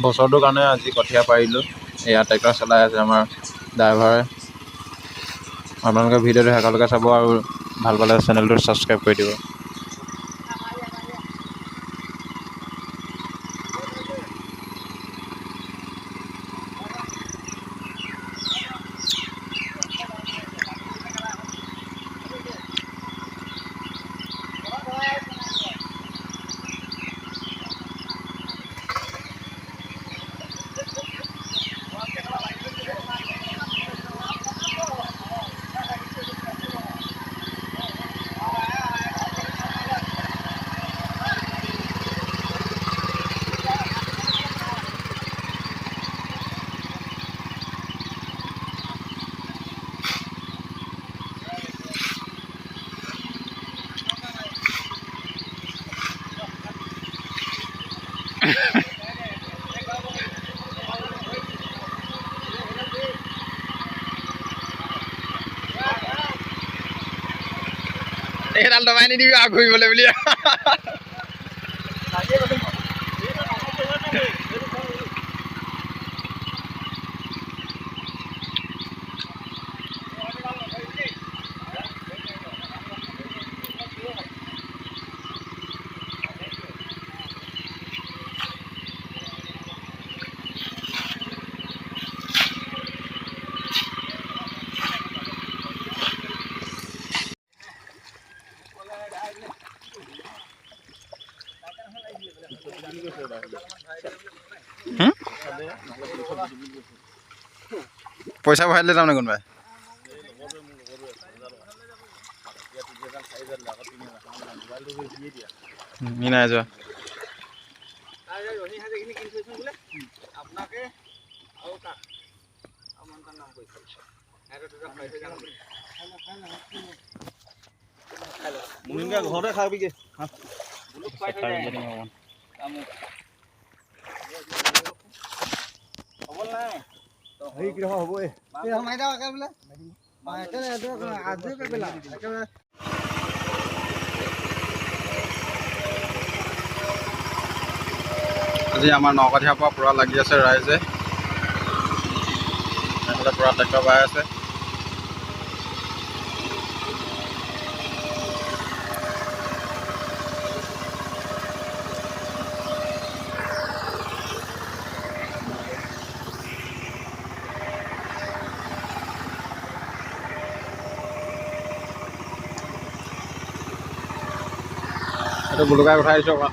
বছৰটোৰ কাৰণে আজি কঠীয়া পাৰিলোঁ। এয়া ট্ৰেক্টৰ চলাই আছে আমাৰ ড্ৰাইভাৰে। আপোনালোকে ভিডিঅ'টো শেষলৈকে চাব আৰু ভাল পালে চেনেলটো ছাবস্ক্ৰাইব কৰি দিব। এইডাল দবাই নিদিবি আৰু ঘূৰিবলৈ বুলি। পইচা ভৰাই দিলে তাৰমানে কোনোবাই। নাই যোৱা ঘৰতে খাবিগে। আজি আমাৰ নকঠীয়াৰ পৰা পূৰা লাগি আছে ৰাইজে। এইফালে পূৰা ট্ৰেক্টৰ বাই আছে। এইটো বুলুকাই উঠাই দিছোঁ অকণমান।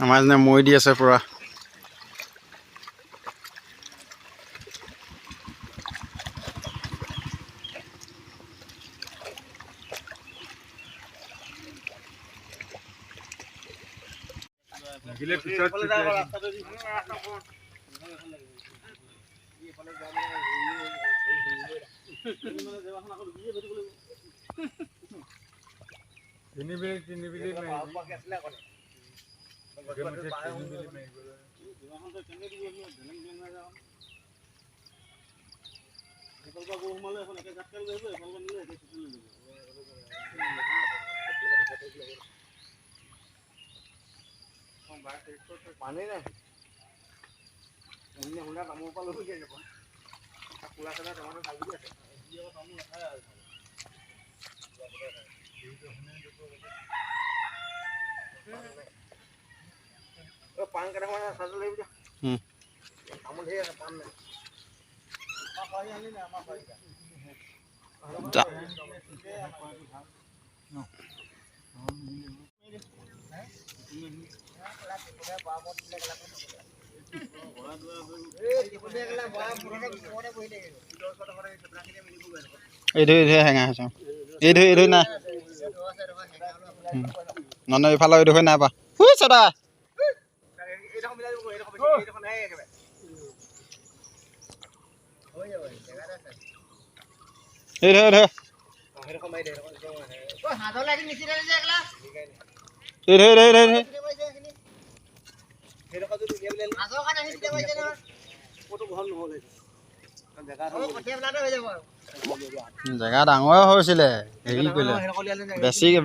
আমাৰ যেনে মৈ দি আছে পূৰা। পানী নাই হুন্দা তামোল পৰা লৈ যাব কোলা চাদা তামোল খালি আছে তামোল নাখায় আৰু পান কেইটামান চাজল লাগিব তামোল ধেৰ আছে পান নাই হেঙা হৈছে এই নাই নন ইফালে এইডোখৰ নাই পা চদা এই ধৰ ধৰ এই ধৰ ধৰ ধৰ জেগা ডাঙৰ হৈছিলে হেৰি কৰিলে বেছিকে